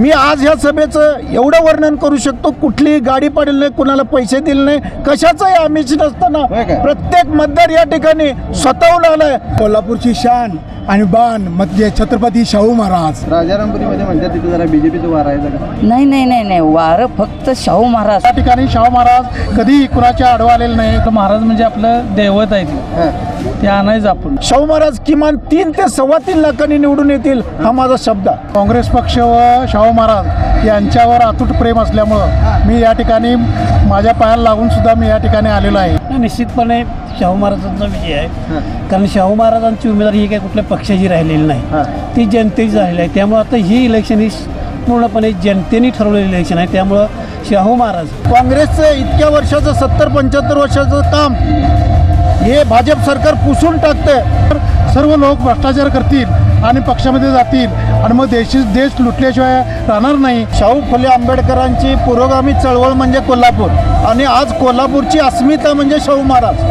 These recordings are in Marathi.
मी आज ह्या सभेचं एवढं वर्णन करू शकतो, कुठली गाडी पडेल नाही, कुणाला पैसे दिले नाही, कशाचंही आमिष नसताना प्रत्येक मतदार या ठिकाणी स्वतःहून आलाय। कोल्हापूरची शान आणि बाण म्हणजे छत्रपती शाहू महाराज। राजारामपुरीमध्ये म्हणतात तिथे जरा बीजेपीचं वार आहे का? नाही नाही नाही नाही, वारं फक्त शाहू महाराज। त्या ठिकाणी शाहू महाराज कधी कुणाच्या आडवा आलेले नाही। महाराज म्हणजे आपलं दैवत आहे, ते आणायचं आपण। शाहू महाराज किमान 3 ते 3.25 लाखांनी निवडून येतील, हा माझा शब्द। काँग्रेस पक्ष व शाहू महाराज यांच्यावर अतूट प्रेम असल्यामुळं मी या ठिकाणी माझ्या पायाला लागून सुद्धा मी या ठिकाणी आलेलो आहे। निश्चितपणे शाहू महाराजांचा विजय आहे, कारण शाहू महाराजांची उमेदवारी ही काही कुठल्या पक्षाची राहिलेली नाही, ती जनतेची झालेली आहे। त्यामुळे आता ही इलेक्शन ही पूर्णपणे जनतेने ठरवलेलं इलेक्शन आहे, त्यामुळं शाहू महाराज। काँग्रेसचं इतक्या वर्षाचं 70-75 वर्षाचं काम हे भाजप सरकार पुसून टाकतंय। सर्व लोक भ्रष्टाचार करतील आणि पक्षामध्ये जातील आणि मग देश लुटल्याशिवाय राहणार नाही। शाहू फुले आंबेडकरांची पुरोगामी चळवळ म्हणजे कोल्हापूर, आणि आज कोल्हापूरची अस्मिता म्हणजे शाहू महाराज।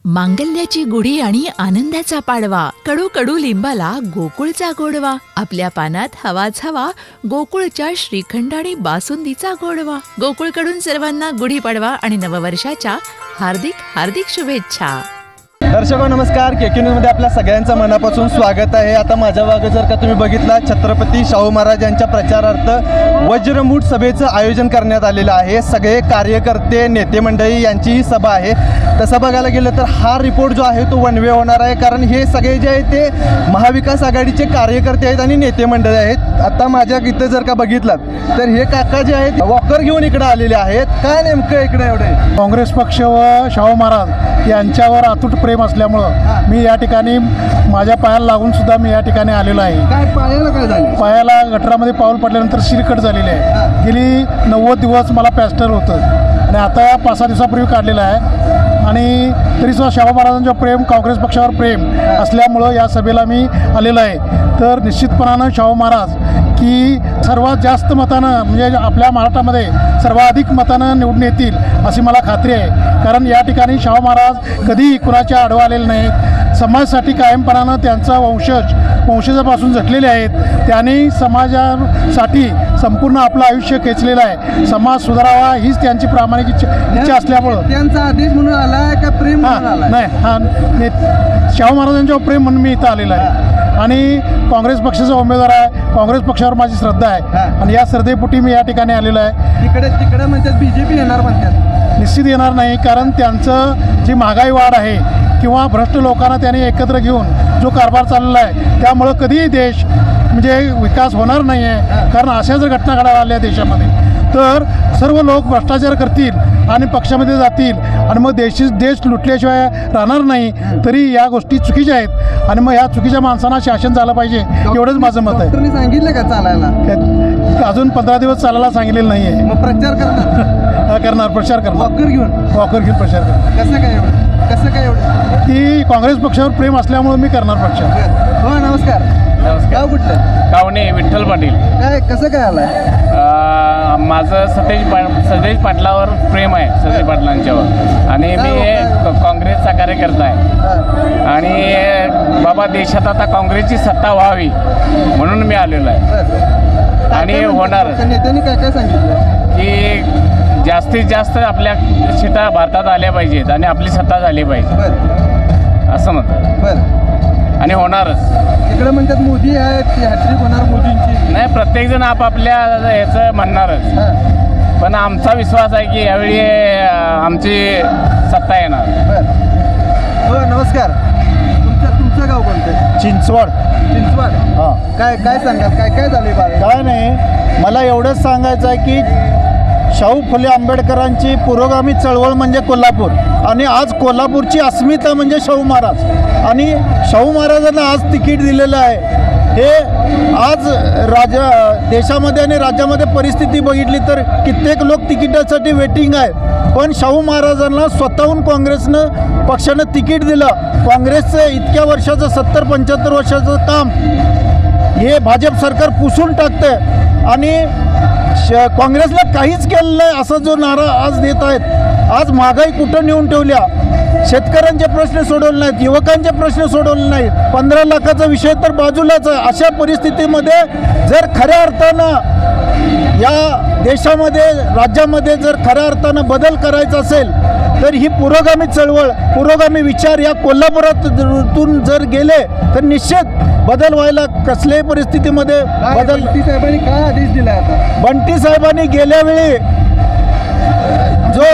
मांगल्याची गुढी आणि आनंदाचा पाडवा, कडू कडू लिंबाला गोकुळचा गोडवा, आपल्या पानात हवाच हवा गोकुळच्या श्रीखंड आणि बासुंदीचा गोडवा। गोकुळकडून सर्वांना गुढीपाडवा आणि नववर्षाच्या हार्दिक हार्दिक शुभेच्छा। दर्शको नमस्कार, के न्यूजमध्ये आपल्या सगळ्यांचं मनापासून स्वागत आहे। आता माझ्या मागे जर का तुम्ही बघितला, छत्रपती शाहू महाराज यांच्या प्रचारार्थ वज्रमूठ सभेचं आयोजन करण्यात आलेलं आहे। सगळे कार्यकर्ते नेते मंडळी यांची ही सभा आहे। तसं बघायला गेलं तर हा रिपोर्ट जो आहे तो वन वे होणार आहे, कारण हे सगळे जे आहेत ते महाविकास आघाडीचे कार्यकर्ते आहेत आणि नेते मंडळी आहेत। आता माझ्या इथं जर का बघितलात तर हे काका जे आहेत वॉकर घेऊन इकडे आलेले आहेत। काय नेमकं इकडे एवढे? काँग्रेस पक्ष व शाहू महाराज यांच्यावर अतूट प्रेम असल्यामुळं मी या ठिकाणी माझ्या पायाला लागून सुद्धा मी या ठिकाणी आलेलो आहे। काय पायाला काय झालं? पायाला गटरामध्ये पाऊल पडल्यानंतर शिरकट झालेली आहे। गेली 90 दिवस मला प्लॅस्टर होतं आणि आता 5-6 दिवसापूर्वी काढलेलं आहे। आणि तरीसुद्धा शाहू महाराजांचं प्रेम, काँग्रेस पक्षावर प्रेम असल्यामुळं या सभेला मी आलेलो आहे। तर निश्चितपणानं शाहू महाराज की सर्वात जास्त मतानं म्हणजे आपल्या महाराष्ट्रामध्ये सर्वाधिक मतानं निवडून येतील अशी मला खात्री आहे, कारण या ठिकाणी शाहू महाराज कधीही कुणाच्या आडवा आलेले नाहीत। समाजासाठी कायमपणानं त्यांचा वंशजापासून झटलेले आहेत। त्यांनी समाजासाठी संपूर्ण आपलं आयुष्य खेचलेलं आहे। समाज सुधारावा हीच त्यांची प्रामाणिक इच्छा असल्यामुळं त्यांचा आदेश म्हणून आला का प्रेम म्हणून आला? नाही, शाहू महाराजांच्यावर प्रेम म्हणून मी इथं आलेलं आहे आणि काँग्रेस पक्षाचा उमेदवार आहे। काँग्रेस पक्षावर माझी श्रद्धा आहे आणि या श्रद्धेपोटी मी या ठिकाणी आलेलो आहे। तिकडे म्हणतात बीजेपी येणार म्हणतात, निश्चित येणार नाही, कारण त्यांचं जी महागाई वाढ आहे किंवा भ्रष्ट लोकांना त्यांनी एकत्र घेऊन जो कारभार चाललेला आहे त्यामुळं कधीही देश म्हणजे विकास होणार नाही आहे। कारण अशा जर घटना घडायला आल्या देशामध्ये तर सर्व लोक भ्रष्टाचार करतील आणि पक्षामध्ये जातील आणि मग देश लुटल्याशिवाय राहणार नाही। तरी या गोष्टी चुकीच्या आहेत आणि मग ह्या चुकीच्या माणसांना शासन झालं पाहिजे, एवढंच माझं मत आहे। डॉक्टरनी सांगितलं का चालायला? अजून 15 दिवस चालायला सांगितलेलं नाही आहे। मग प्रचार करणार प्रचार करणार वॉकर घेऊन प्रचार करणार। कसं काय एवढं? की काँग्रेस पक्षावर प्रेम असल्यामुळे मी करणार प्रचार। हो नमस्कार। गाव कुठलं? कावणे विठ्ठल पाटील। काय कसं काय आलाय? माझं सतेज पाटलावर प्रेम आहे, सतेज पाटलांच्यावर, आणि मी काँग्रेसचा कार्यकर्ता आहे आणि बाबा देशात आता काँग्रेसची सत्ता व्हावी म्हणून मी आलेलो आहे आणि होणार। नेत्यांनी काय सांगितलं? की जास्तीत जास्त आपल्या सीटा भारतात आल्या पाहिजेत आणि आपली सत्ता झाली पाहिजे असं म्हणतात आणि होणारच। इकडे म्हणतात मोदी आहेत, हॅट्रिक होणार मोदींची। नाही, प्रत्येकजण आपापल्या ह्याचं म्हणणारच, पण आमचा विश्वास आहे की यावेळी आमची सत्ता येणार। हो नमस्कार। तुमचं गाव कोणतं? चिंचवड। हां, काय सांगाल? काय झाले बाळ? काय नाही, मला एवढंच सांगायचं आहे की शाहू फुले आंबेडकरांची पुरोगामी चळवळ म्हणजे कोल्हापूर, आणि आज कोल्हापूरची अस्मिता म्हणजे शाहू महाराज। आणि शाहू महाराजांना आज तिकीट दिलेलं आहे। हे आज देशामध्ये आणि राज्यामध्ये परिस्थिती बघितली तर कित्येक लोक तिकिटासाठी वेटिंग आहे, पण शाहू महाराजांना स्वतःहून काँग्रेसनं पक्षानं तिकीट दिलं। काँग्रेसचं इतक्या वर्षाचं 70-75 वर्षाचं काम हे भाजप सरकार पुसून टाकतंय आणि काँग्रेसला काहीच केलं नाही असा जो नारा आज देत आहेत। आज महागाई कुठं नेऊन ठेवल्या, शेतकऱ्यांचे प्रश्न सोडवले नाहीत, युवकांचे प्रश्न सोडवले नाहीत, 15 लाखाचा विषय तर बाजूलाच आहे. अशा परिस्थितीमध्ये जर खऱ्या अर्थानं या देशामध्ये राज्यामध्ये जर खऱ्या अर्थानं बदल करायचा असेल तर ही पुरोगामी चळवळ, पुरोगामी विचार या कोल्हापुरातून जर गेले तर निश्चित बदल व्हायला कसल्याही परिस्थितीमध्ये बदल. बंटी साहेबांनी काय आदेश दिला आता? बंटी साहेबांनी गेल्या वेळी जो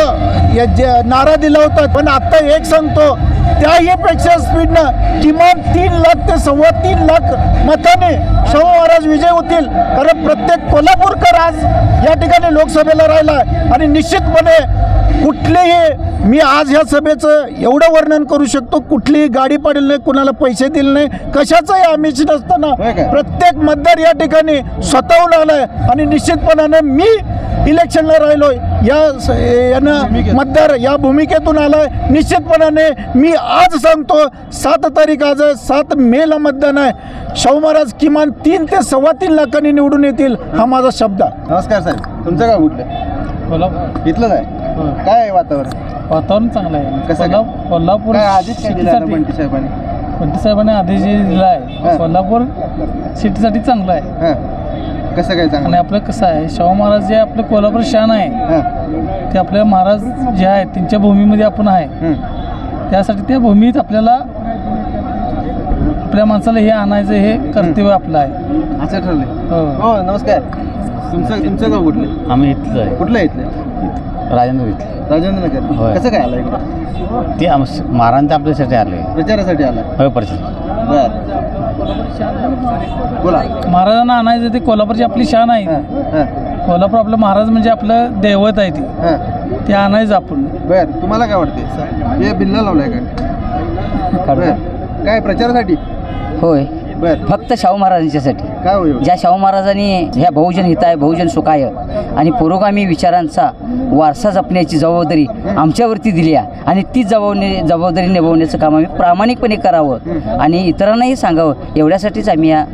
नारा दिला होता, पण आता एक सांगतो, त्याही पेक्षा स्पीडनं किमान 3 लाख ते 3.25 लाख मताने शाहू महाराज विजय होतील. कारण प्रत्येक कोल्हापूरकर आज या ठिकाणी लोकसभेला राहिला आहे आणि निश्चितपणे कुठलेही, मी आज ह्या सभेचं एवढं वर्णन करू शकतो, कुठलीही गाडी पाडली नाही, कुणाला पैसे दिले नाही, कशाचंही आमिष नसताना प्रत्येक मतदार या ठिकाणी स्वतःहून आलाय आणि निश्चितपणाने मी इलेक्शनला राहिलोय यानं मतदार या भूमिकेतून आलाय. निश्चितपणाने मी आज सांगतो 7 तारीख आज आहे, 7 मेला मतदान आहे. शाहू महाराज किमान 3 ते 3.25 लाखांनी निवडून येतील, हा माझा शब्द आहे. नमस्कार साहेब, तुमचं गाव कुठलं? इथलंच आहे. काय आहे वातावरण चांगलं आहे. कसं कोल्हापूर काय आदेश काय दिला बंटी साहेबांनी? बंटी साहेबांनी आदेश जे दिला आहे कोल्हापूर सिटीसाठी चांगलं आहे. कसं काय चांगलं? आणि आपलं कसं आहे, शाहू महाराज जे आपलं कोल्हापूर शान आहे ते आपले महाराज जे आहेत त्यांच्या भूमीमध्ये आपण आहे, त्यासाठी त्या भूमीत आपल्याला आपल्या माणसाला हे आणायचं हे कर्तव्य आपलं आहे. असं ठरलं. हो नमस्कार, तुमचं गाव कुठलं? आम्ही इथलं आहे. कुठलं इथलं? राजेंद्र इथलं. राजेंद्र नगर. होय. कसं काय आलं इकडं? ते महाराजांच्या आपल्यासाठी आले. प्रचारासाठी आला? होय, परिषद. बर, बोला. महाराजांना आणायचं ते कोल्हापूरची आपली शान आहे. कोल्हापूर आपलं महाराज म्हणजे आपलं दैवत आहे ते आणायचं आपण. बर, तुम्हाला काय वाटते? हे बिल्ला लावलाय काय? बर, काय प्रचारासाठी? होय, बर, फक्त शाहू महाराजांच्यासाठी. काय होईल? ज्या शाहू महाराजांनी ह्या बहुजन हिताय, बहुजन सुखाय आणि पुरोगामी विचारांचा वारसा जपण्याची जबाबदारी आमच्यावरती दिली आहे आणि ती जबाबदारी निभावण्याचं काम आम्ही प्रामाणिकपणे करावं आणि इतरांनाही सांगावं, एवढ्यासाठीच आम्ही या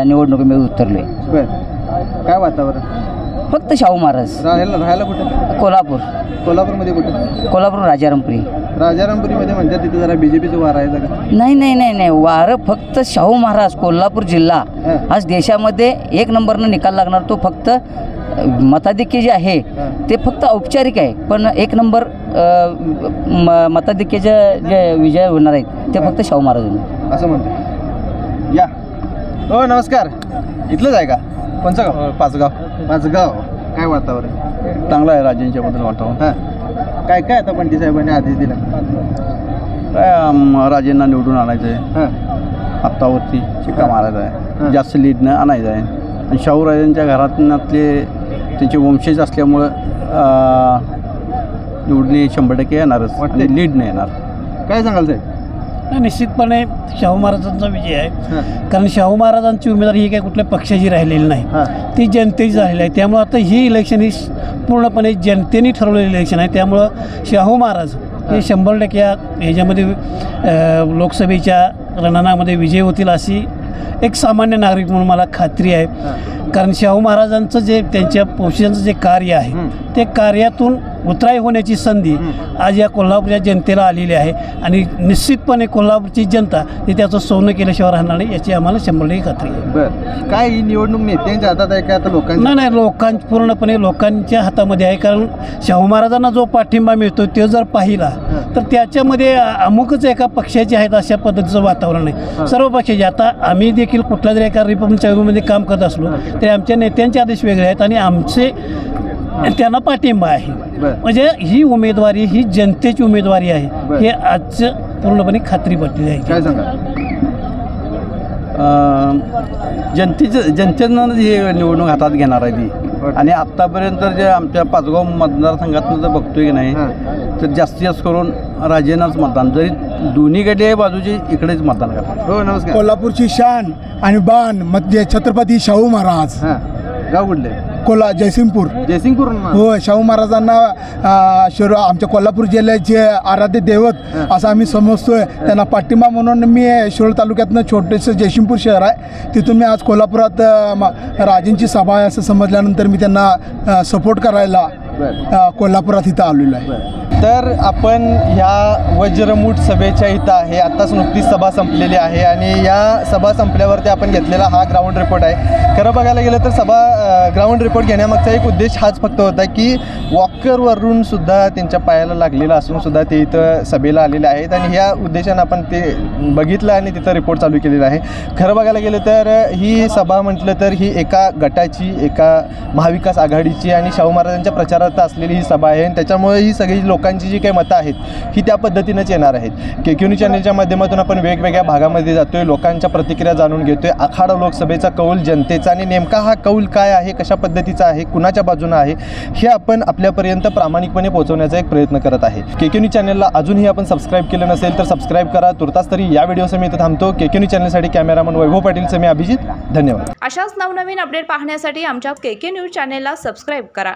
निवडणुकीमध्ये उतरलो आहे. बर, काय वातावरण? फक्त शाहू महाराज. राहायला कुठे? कोल्हापूर. कोल्हापूरमध्ये कुठे? कोल्हापूर राजारामपुरी. राजारामपुरीमध्ये म्हणतात तिथे जरा बीजेपीचं वार आहे का? नाही, वारं फक्त शाहू महाराज. कोल्हापूर जिल्हा आज देशामध्ये 1 नंबरनं निकाल लागणार. तो फक्त मताधिक्य जे आहे ते फक्त औपचारिक आहे, पण 1 नंबर मताधिक्याचे जे विजय होणार आहेत ते फक्त शाहू महाराजांना. असं म्हणते. या. हो नमस्कार, इथलंच आहे का? कोणचं गाव? पाचगाव. काय वातावरण? चांगलं आहे राजेंच्याबद्दल वातावरण. काय काय आता बंटी साहेबांनी आदेश दिला? काय राजेंना निवडून आणायचं आहे, हातावरती शिक्का मारायचा आहे, जास्त लीडनं आणायचं आहे. आणि शाहूराजांच्या घरातले त्यांचे वंशज असल्यामुळं निवडणी 100% येणारच आणि लीडनं येणार. काय सांगाल साहेब? निश्चितपणे शाहू महाराजांचा विजय आहे. कारण शाहू महाराजांची उमेदवारी ही काही कुठल्या पक्षाची राहिलेली नाही, ती जनतेची झालेली आहे. त्यामुळं आता ही इलेक्शन ही पूर्णपणे जनतेने ठरवलेलं इलेक्शन आहे. त्यामुळं शाहू महाराज हे 100% या ह्याच्यामध्ये लोकसभेच्या रणांगणामध्ये विजय होतील अशी एक सामान्य नागरिक म्हणून मला खात्री आहे. कारण शाहू महाराजांचं जे त्यांच्या वंशजांचं जे कार्य आहे ते कार्यातून उतराई होण्याची संधी आज या कोल्हापूरच्या जनतेला आलेली आहे आणि निश्चितपणे कोल्हापूरची जनता ही त्याचं सोनं केल्याशिवाय राहणार नाही याची आम्हाला 100% खात्री आहे. बरं, काय ही निवडणूक नेत्यांच्या हातात आहे का आता लोकांच्या? नाही, पूर्णपणे लोकांच्या हातामध्ये आहे. कारण शाहू महाराजांना जो पाठिंबा मिळतो तो जर पाहिला तर त्याच्यामध्ये अमुकच एका पक्षाचे आहेत अशा पद्धतीचं वातावरण आहे. सर्व पक्षाचे. आता आम्ही देखील कुठल्या जरी एका रिपब्लिकन चळवळीमध्ये काम करत असलो तरी आमच्या नेत्यांचे आदेश वेगळे आहेत आणि आमचे त्यांना पाठिंबा आहे. म्हणजे ही उमेदवारी ही जनतेची उमेदवारी आहे हे आजचं पूर्णपणे खात्री पटलेली आहे. काय सांगा? जनतेनं ही निवडणूक हातात घेणार आहे ती. आणि आत्तापर्यंत जे आमच्या पाचगाव मतदारसंघातनं जर बघतोय की नाही तर जास्तीत जास्त करून राजेंनाच मतदान, जरी दोन्हीकडे बाजूचे इकडेच मतदान करतात. हो नमस्कार. कोल्हापूरची शान आणि बाण म्हणजे छत्रपती शाहू महाराज. गाव कुठले? जयसिंगपूर. हो, शाहू महाराजांना आमच्या कोल्हापूर जिल्ह्याचे आराध्य दैवत असं आम्ही समजतोय. त्यांना पाठिंबा म्हणून मी शिरोळ तालुक्यातनं छोटेसं जयसिंगपूर शहर आहे तिथून मी आज कोल्हापुरात राजेंची सभा आहे असं समजल्यानंतर मी त्यांना सपोर्ट करायला कोल्हापुरात इथं आलेलो आहे. तर आपण ह्या वज्रमूठ सभेच्या इथं आहे. आत्ताच नुकतीच सभा संपलेली आहे आणि या सभा संपल्यावरती आपण घेतलेला हा ग्राउंड रिपोर्ट आहे. खरं बघायला गेलं तर ग्राउंड रिपोर्ट घेण्यामागचा एक उद्देश हाच फक्त होता की वॉकरवरून सुद्धा त्यांच्या पायाला लागलेला असून सुद्धा ते इथं सभेला आलेले आहेत आणि ह्या उद्देशानं आपण ते बघितलं आणि तिथं रिपोर्ट चालू केलेला आहे. खरं बघायला गेलं तर ही सभा म्हटलं तर ही एका गटाची, एका महाविकास आघाडीची आणि शाहू महाराजांच्या प्रचारार्थ असलेली ही सभा आहे आणि त्याच्यामुळे ही सगळी लोकांची जी काही मतं आहेत ही त्या पद्धतीनंच येणार आहेत. KQ न्यूज चॅनलच्या माध्यमातून आपण वेगवेगळ्या भागामध्ये जातो आहे, लोकांच्या प्रतिक्रिया जाणून घेतो आहे. आखाडा लोकसभेचा कौल जनतेचा आणि नेमका हा कौल काय आहे, कशा पद्धतीचा आहे, कुणाच्या बाजूनं आहे हे आपण आपल्यापर्यंत प्रामाणिकपणे पोहोचवण्याचा एक प्रयत्न करत आहे. KQ न्यूज चॅनलला अजूनही आपण सबस्क्राईब केलं नसेल तर सबस्क्राईब करा. तुर्तास तरी या व्हिडिओसह मी इथं थांबतो. KQ न्यूज चॅनलसाठी कॅमेरामन वैभव पाटीलचं मी अभिजित. धन्यवाद. अशाच नवनवीन अपडेट पाहण्यासाठी आमच्या KQ न्यूज चॅनेलला सबस्क्राईब करा.